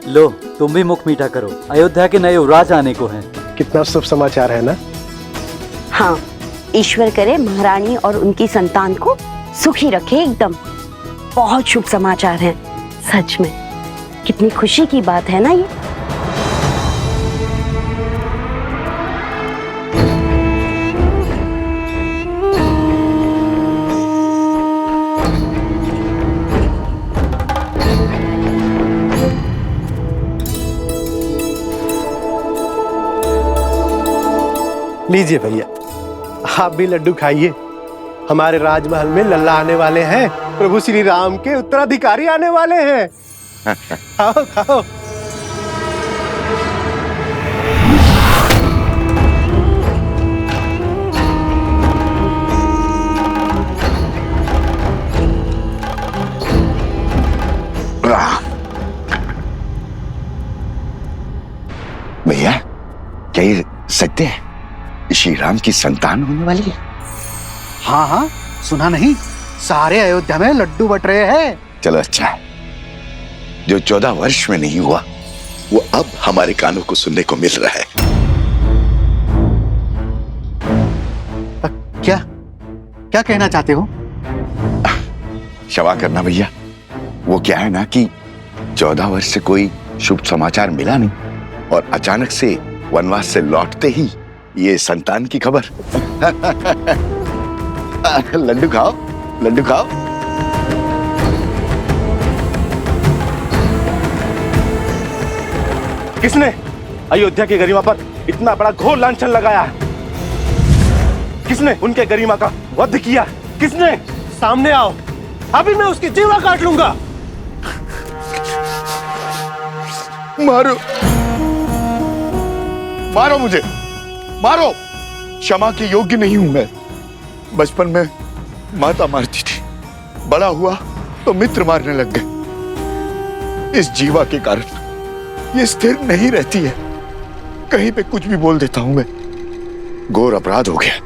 लो तुम भी मुख मीठा करो, अयोध्या के नए युवराज आने को हैं। कितना शुभ समाचार है ना। हाँ, ईश्वर करे महारानी और उनकी संतान को सुखी रखे एकदम। बहुत शुभ समाचार है सच में। कितनी खुशी की बात है ना ये। लीजिए भैया, आप भी लड्डू खाइए। हमारे राजमहल में लल्ला आने वाले हैं, प्रभु श्री राम के उत्तराधिकारी आने वाले हैं। खाओ खाओ। भैया, क्या ये सत्य है? श्री राम की संतान होने वाली है? हाँ हाँ, सुना नहीं? सारे अयोध्या में लड्डू बट रहे हैं। चलो अच्छा है। जो 14 वर्ष में नहीं हुआ वो अब हमारे कानों को सुनने को मिल रहा है। क्या क्या कहना चाहते हो? क्षमा करना भैया, वो क्या है ना कि 14 वर्ष से कोई शुभ समाचार मिला नहीं और अचानक से वनवास से लौटते ही ये संतान की खबर। लड्डू खाओ, लड्डू खाओ। किसने अयोध्या की गरिमा पर इतना बड़ा घोर लांछन लगाया है? किसने उनके गरिमा का वध किया? किसने? सामने आओ, अभी मैं उसकी जीवा काट लूंगा। मारो, मारो मुझे, मारो। क्षमा के योग्य नहीं हूं मैं। बचपन में माता मारती थी, बड़ा हुआ तो मित्र मारने लग गए। इस जीवा के कारण ये स्थिर नहीं रहती है, कहीं पे कुछ भी बोल देता हूं मैं। घोर अपराध हो गया,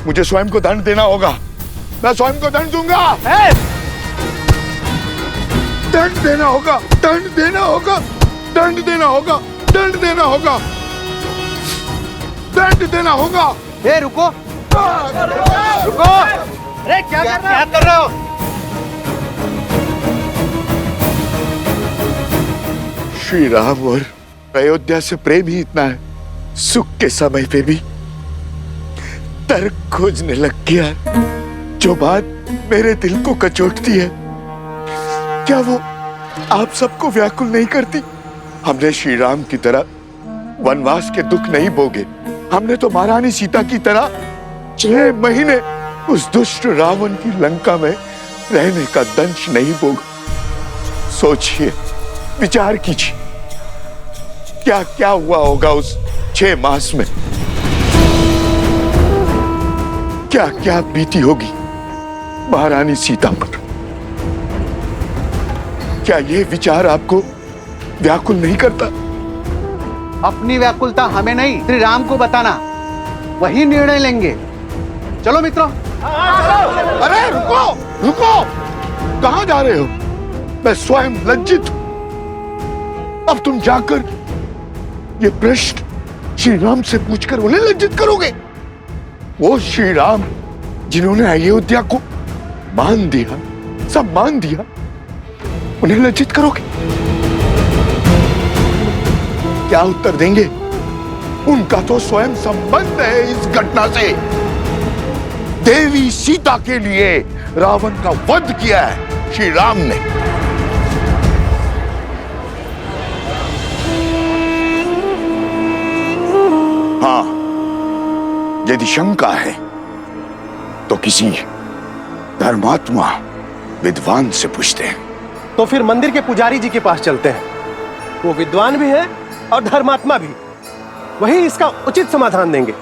मुझे स्वयं को दंड देना होगा। मैं स्वयं को दंड दूंगा। दंड देना होगा, दंड देना होगा, दंड देना होगा, दंड देना होगा, दंड देना होगा। ए रुको, रुको। अरे क्या कर रहे हो? श्री राम और अयोध्या से प्रेम ही इतना है, सुख के समय पे भी तर्क खोजने लग गया। जो बात मेरे दिल को कचोटती है, क्या वो आप सबको व्याकुल नहीं करती? हमने श्री राम की तरह वनवास के दुख नहीं भोगे। हमने तो महारानी सीता की तरह 6 महीने उस दुष्ट रावण की लंका में रहने का दंश नहीं भोगा। सोचिए, विचार कीजिए, क्या क्या हुआ होगा उस 6 मास में। क्या क्या बीती होगी महारानी सीता पर। क्या ये विचार आपको व्याकुल नहीं करता? अपनी व्याकुलता हमें नहीं, श्री राम को बताना, वही निर्णय लेंगे। चलो मित्रों। अरे रुको, रुको, कहां जा रहे हो? मैं स्वयं लज्जित हूं। अब तुम जाकर ये प्रश्न श्री राम से पूछकर उन्हें लज्जित करोगे? वो श्री राम जिन्होंने अयोध्या को मान दिया, सम्मान दिया, उन्हें लज्जित करोगे? क्या उत्तर देंगे? उनका तो स्वयं संबंध है इस घटना से। देवी सीता के लिए रावण का वध किया है श्री राम ने। हाँ, यदि शंका है तो किसी धर्मात्मा विद्वान से पूछते हैं। तो फिर मंदिर के पुजारी जी के पास चलते हैं, वो विद्वान भी है और धर्मात्मा भी, वही इसका उचित समाधान देंगे।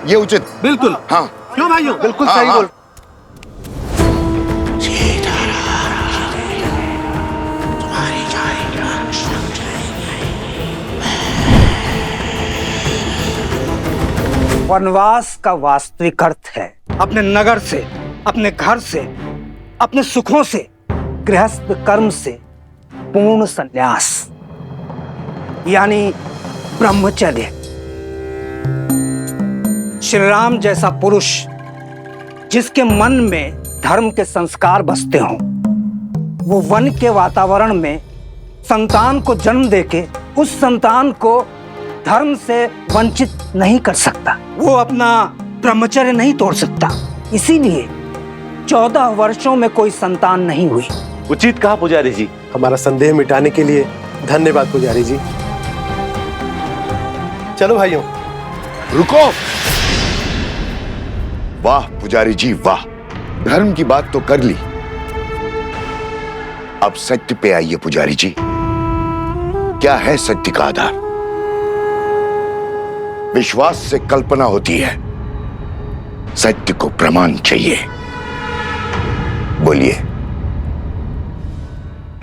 ये उचित? बिल्कुल। हाँ, क्यों भाइयों? बिल्कुल हाँ, सही हाँ। बोल। वनवास का वास्तविक अर्थ है अपने नगर से, अपने घर से, अपने सुखों से, गृहस्थ कर्म से पूर्ण संन्यास। यानी ब्रह्मचर्य। श्री राम जैसा पुरुष जिसके मन में धर्म के संस्कार बसते हों, वो वन के वातावरण में संतान को जन्म देके उस संतान को धर्म से वंचित नहीं कर सकता। वो अपना ब्रह्मचर्य नहीं तोड़ सकता। इसीलिए 14 वर्षों में कोई संतान नहीं हुई। उचित कहा पुजारी जी। हमारा संदेह मिटाने के लिए धन्यवाद पुजारी जी। चलो भाइयों। रुको। वाह पुजारी जी वाह, धर्म की बात तो कर ली, अब सत्य पे आइए पुजारी जी। क्या है सत्य का आधार? विश्वास से कल्पना होती है, सत्य को प्रमाण चाहिए। बोलिए,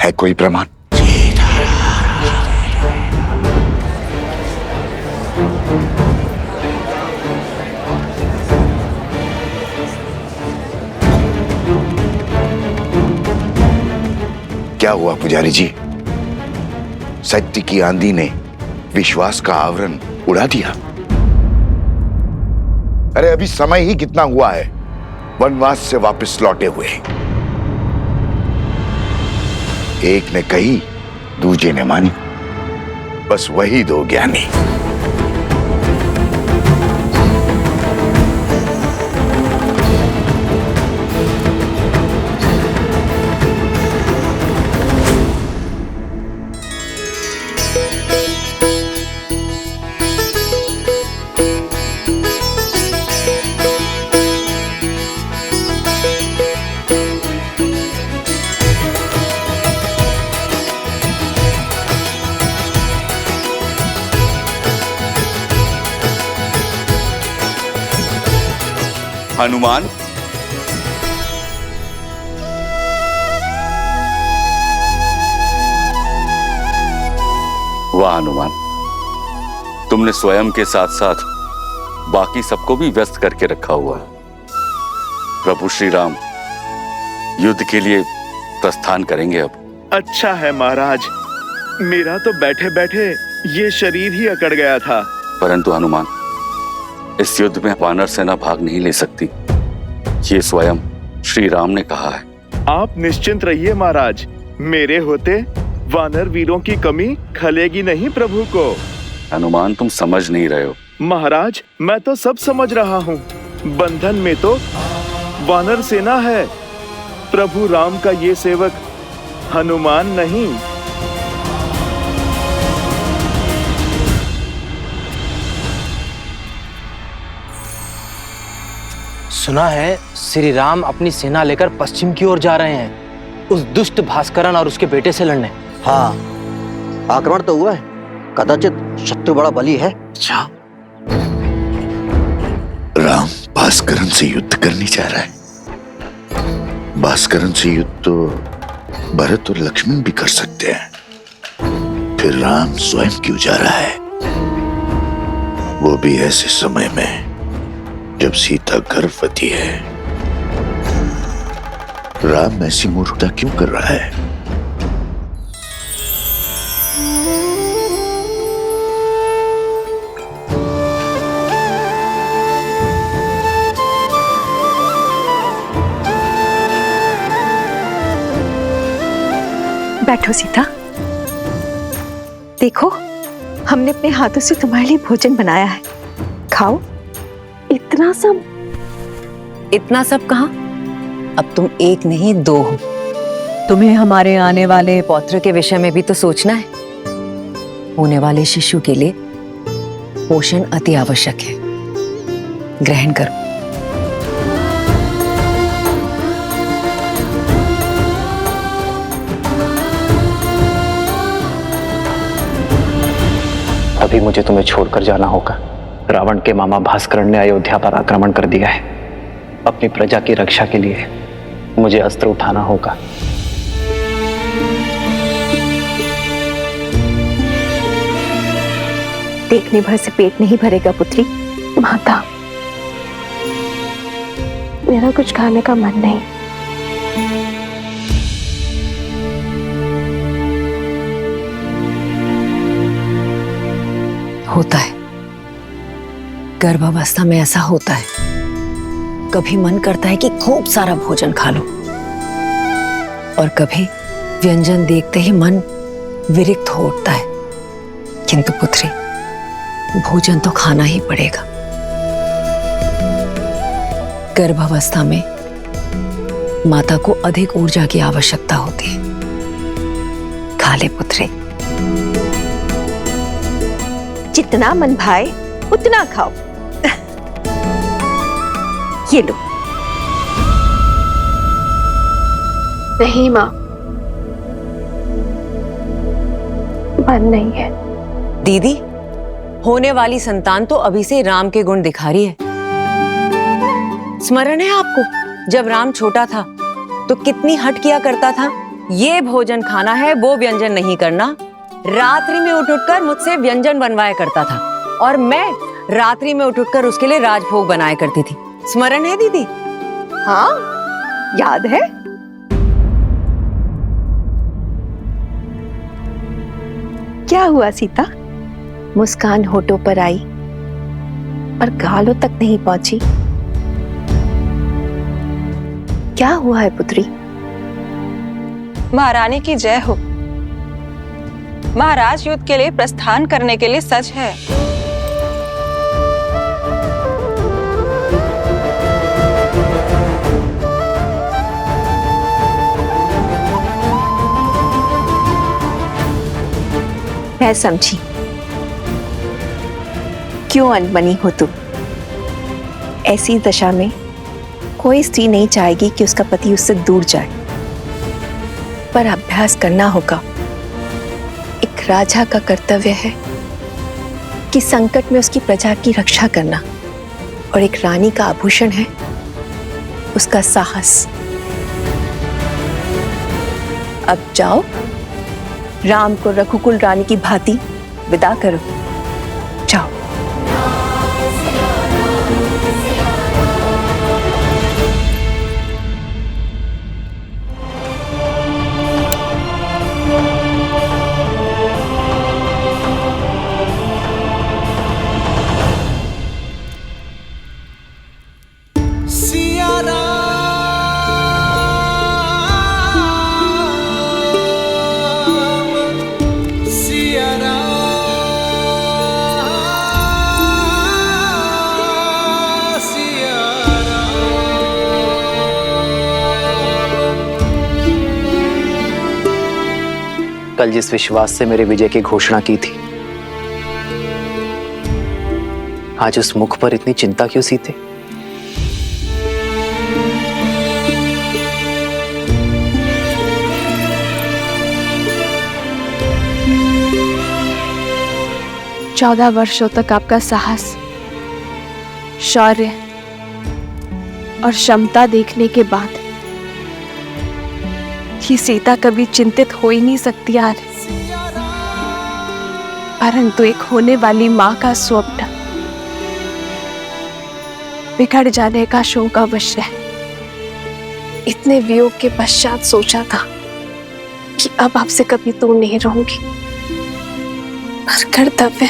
है कोई प्रमाण? क्या हुआ पुजारी जी? सत्य की आंधी ने विश्वास का आवरण उड़ा दिया। अरे अभी समय ही कितना हुआ है वनवास से वापस लौटे हुए। एक ने कही, दूजे ने मानी, बस वही दो ज्ञानी। हनुमान, वाह हनुमान, तुमने स्वयं के साथ साथ बाकी सबको भी व्यस्त करके रखा हुआ है। प्रभु श्री राम युद्ध के लिए प्रस्थान करेंगे अब। अच्छा है महाराज, मेरा तो बैठे बैठे ये शरीर ही अकड़ गया था। परंतु हनुमान, इस युद्ध में वानर सेना भाग नहीं ले सकती, ये स्वयं श्री राम ने कहा है। आप निश्चिंत रहिए महाराज, मेरे होते वानर वीरों की कमी खलेगी नहीं प्रभु को। हनुमान, तुम समझ नहीं रहे हो। महाराज, मैं तो सब समझ रहा हूँ। बंधन में तो वानर सेना है, प्रभु राम का ये सेवक हनुमान नहीं। सुना है श्री राम अपनी सेना लेकर पश्चिम की ओर जा रहे हैं, उस दुष्ट भास्करन और उसके बेटे से लड़ने। हाँ, आक्रमण तो हुआ है, कदाचित शत्रु बड़ा बली है। अच्छा, राम भास्करन से युद्ध करने जा रहा है। भास्करन से युद्ध तो भरत और लक्ष्मण भी कर सकते हैं, फिर राम स्वयं क्यों जा रहा है? वो भी ऐसे समय में जब सीता गर्भवती है। राम ऐसी मूर्खता क्यों कर रहा है? बैठो सीता, देखो हमने अपने हाथों से तुम्हारे लिए भोजन बनाया है, खाओ। इतना सब कहाँ? अब तुम एक नहीं दो हो। तुम्हें हमारे आने वाले पौत्र के विषय में भी तो सोचना है। होने वाले शिशु के लिए पोषण अति आवश्यक है। ग्रहण करो। अभी मुझे तुम्हें छोड़कर जाना होगा। रावण के मामा भास्करन ने अयोध्या पर आक्रमण कर दिया है। अपनी प्रजा की रक्षा के लिए मुझे अस्त्र उठाना होगा। देखने भर से पेट नहीं भरेगा पुत्री। माता, मेरा कुछ खाने का मन नहीं। होता है, गर्भावस्था में ऐसा होता है। कभी मन करता है कि खूब सारा भोजन खा लो, और कभी व्यंजन देखते ही मन विरक्त हो उठता है। किंतु पुत्री, भोजन तो खाना ही पड़ेगा। गर्भावस्था में माता को अधिक ऊर्जा की आवश्यकता होती है। खा ले पुत्री। जितना मन भाए उतना खाओ। ये लो। नहीं माँ, मन नहीं है। दीदी, होने वाली संतान तो अभी से राम के गुण दिखा रही है। स्मरण है आपको, जब राम छोटा था तो कितनी हट किया करता था, ये भोजन खाना है, वो व्यंजन नहीं करना। रात्रि में उठ उठकर मुझसे व्यंजन बनवाया करता था, और मैं रात्रि में उठ उठकर उसके लिए राजभोग बनाया करती थी। स्मरण है दीदी? हाँ, याद है। क्या हुआ सीता? मुस्कान होठों पर आई और गालों तक नहीं पहुंची। क्या हुआ है पुत्री? महारानी की जय हो। महाराज युद्ध के लिए प्रस्थान करने के लिए सच है। मैं समझी क्यों अनबनी हो तुम। ऐसी दशा में कोई स्त्री नहीं चाहेगी कि उसका पति उससे दूर जाए, पर अभ्यास करना होगा। एक राजा का कर्तव्य है कि संकट में उसकी प्रजा की रक्षा करना, और एक रानी का आभूषण है उसका साहस। अब जाओ, राम को रघुकुल रानी की भांति विदा करो। जाओ। कल जिस विश्वास से मेरे विजय की घोषणा की थी, आज उस मुख पर इतनी चिंता क्यों सीते? चौदह वर्षों तक आपका साहस, शौर्य और क्षमता देखने के बाद ये सीता कभी चिंतित हो ही नहीं सकती यार। परंतु एक होने वाली माँ का स्वप्न बिगड़ जाने का शोक अवश्य है। इतने वियोग के पश्चात सोचा था कि अब आपसे कभी दूर नहीं रहूंगी, पर कर्तव्य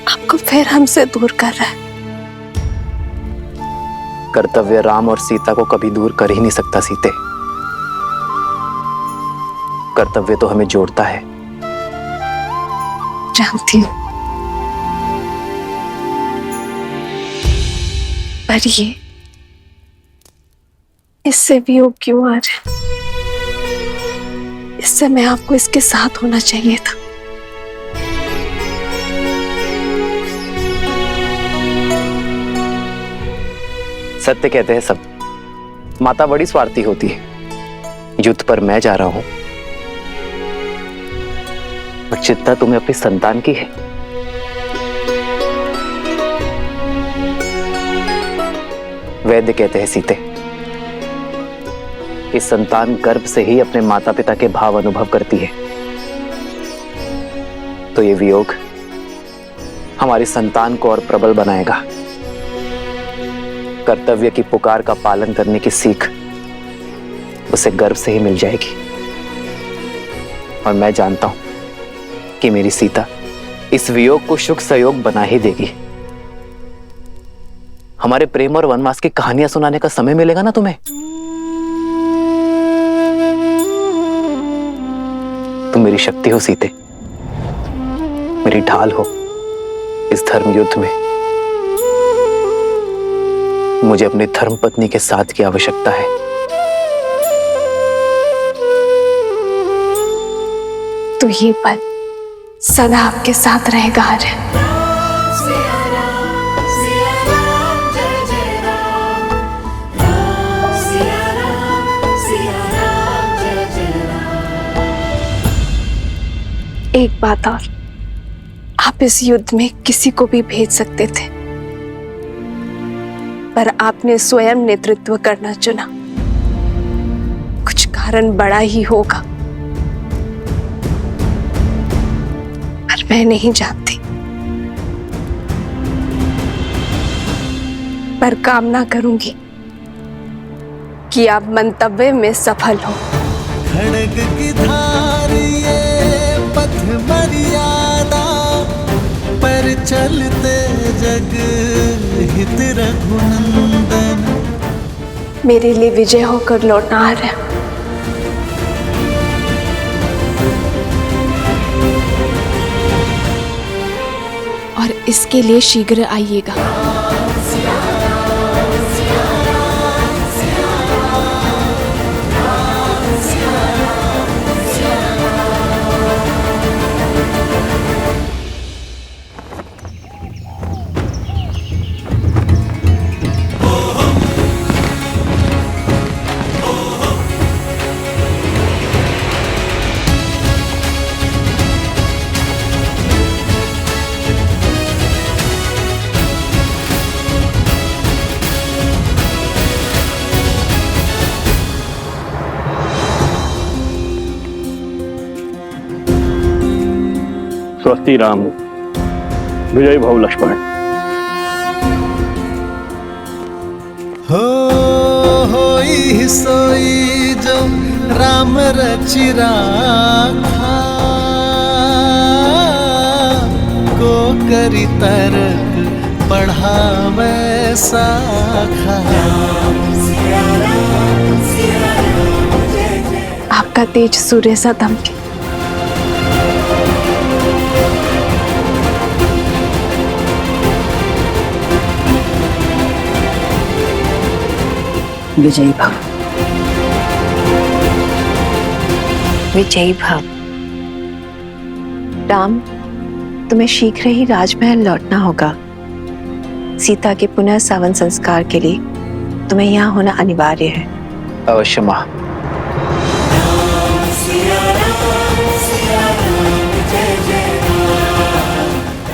आपको फिर हमसे दूर कर रहा है। कर्तव्य राम और सीता को कभी दूर कर ही नहीं सकता सीते। कर्तव्य तो हमें जोड़ता है। जानती हूं, पर ये इससे वियोग क्यों आ रहा है? इस समय आपको इसके साथ होना चाहिए था। सत्य कहते हैं सब। माता बड़ी स्वार्थी होती है। युद्ध पर मैं जा रहा हूं, पर चिंता तुम्हें अपनी संतान की है। वैद्य कहते हैं सीते कि संतान गर्भ से ही अपने माता पिता के भाव अनुभव करती है। तो ये वियोग हमारी संतान को और प्रबल बनाएगा। कर्तव्य की पुकार का पालन करने की सीख उसे गर्भ से ही मिल जाएगी। और मैं जानता हूं कि मेरी सीता इस वियोग को सुख सहयोग बना ही देगी। हमारे प्रेम और वनवास की कहानियां सुनाने का समय मिलेगा ना तुम्हें? तुम मेरी शक्ति हो सीते, मेरी ढाल हो इस धर्म युद्ध में। मुझे अपनी धर्म पत्नी के साथ की आवश्यकता है। तो ये पल सदा आपके साथ रहेगा आर्यन। एक बात और, आप इस युद्ध में किसी को भी भेज सकते थे, पर आपने स्वयं नेतृत्व करना चुना। कुछ कारण बड़ा ही होगा, पर मैं नहीं जानती। पर कामना करूंगी कि आप मंतव्य में सफल हो। खड़ग की धार ये पथ मर्यादा पर चलते जग हित रघुनंदन। मेरे लिए विजय होकर लौटना आ रहा है। और इसके लिए शीघ्र आइएगा। स्वस्ति राम, विजय भव लक्ष्मण। होई सोई जो राम रचि राखा, को करी तरक बढ़ावे साखा। आपका तेज सूर्य सा दमके। विजयी भव। विजयी भव। राम, तुम्हें शीघ्र ही राजमहल लौटना होगा। सीता के पुनः सावन संस्कार के लिए तुम्हें यहाँ होना अनिवार्य है। अवश्य मां।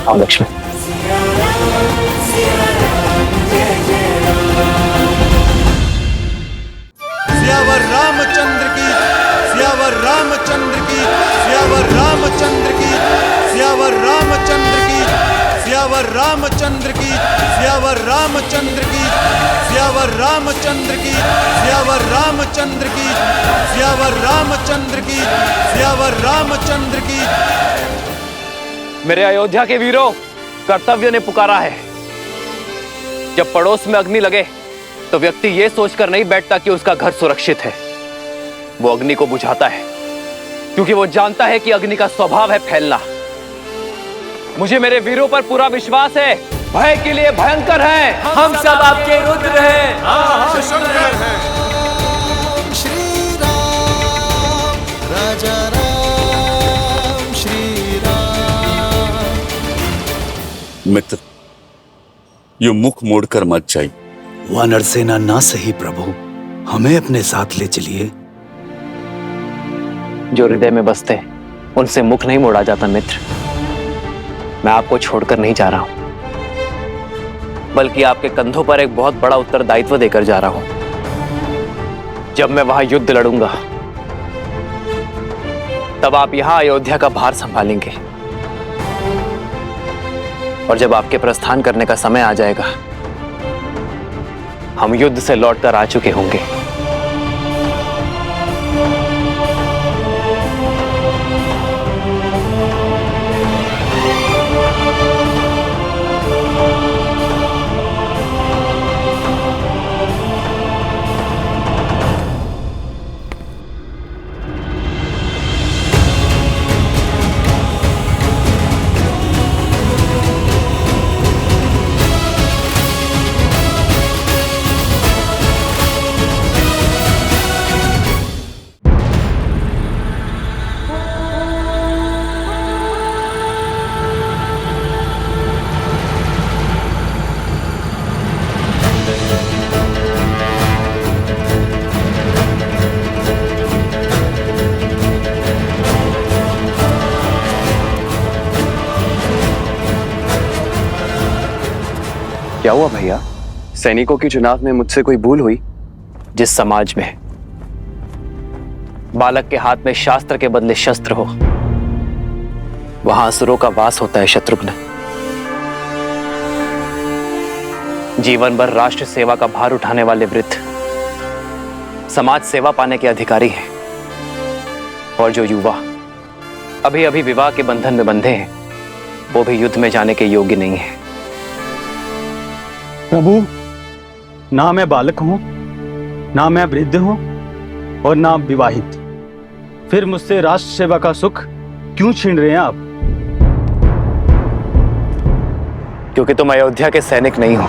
आओ लक्ष्मण। सियावर रामचंद्र की, सियावर रामचंद्र की, सियावर रामचंद्र की, सियावर रामचंद्र की, सियावर रामचंद्र की, सियावर रामचंद्र की, सियावर रामचंद्र की, सियावर रामचंद्र की, सियावर रामचंद्र की, सियावर रामचंद्र की। मेरे अयोध्या के वीरों, कर्तव्य ने पुकारा है। जब पड़ोस में अग्नि लगे तो व्यक्ति यह सोचकर नहीं बैठता कि उसका घर सुरक्षित है। वो अग्नि को बुझाता है क्योंकि वो जानता है कि अग्नि का स्वभाव है फैलना। मुझे मेरे वीरों पर पूरा विश्वास है। भय के लिए भयंकर है, हम सब आपके रुद्र हैं। श्री राम, राजा राम, श्री राम। मित्र, यो मुख मोड़कर मत जाइए। वानर सेना ना सही प्रभु, हमें अपने साथ ले चलिए। जो हृदय में बसते हैं उनसे मुख नहीं मोड़ा जाता मित्र। मैं आपको छोड़कर नहीं जा रहा हूं, बल्कि आपके कंधों पर एक बहुत बड़ा उत्तरदायित्व देकर जा रहा हूं। जब मैं वहां युद्ध लड़ूंगा तब आप यहां अयोध्या का भार संभालेंगे, और जब आपके प्रस्थान करने का समय आ जाएगा हम युद्ध से लौटकर आ चुके होंगे। क्या हुआ भैया? सैनिकों के चुनाव में मुझसे कोई भूल हुई? जिस समाज में बालक के हाथ में शास्त्र के बदले शस्त्र हो, वहां असुरों का वास होता है शत्रुघ्न। जीवन भर राष्ट्र सेवा का भार उठाने वाले वृद्ध समाज सेवा पाने के अधिकारी हैं, और जो युवा अभी अभी विवाह के बंधन में बंधे हैं, वो भी युद्ध में जाने के योग्य नहीं है। प्रभु, ना मैं बालक हूं, ना मैं वृद्ध हूं, और ना विवाहित। फिर मुझसे राष्ट्र सेवा का सुख क्यों छीन रहे हैं आप? क्योंकि तुम अयोध्या के सैनिक नहीं हो।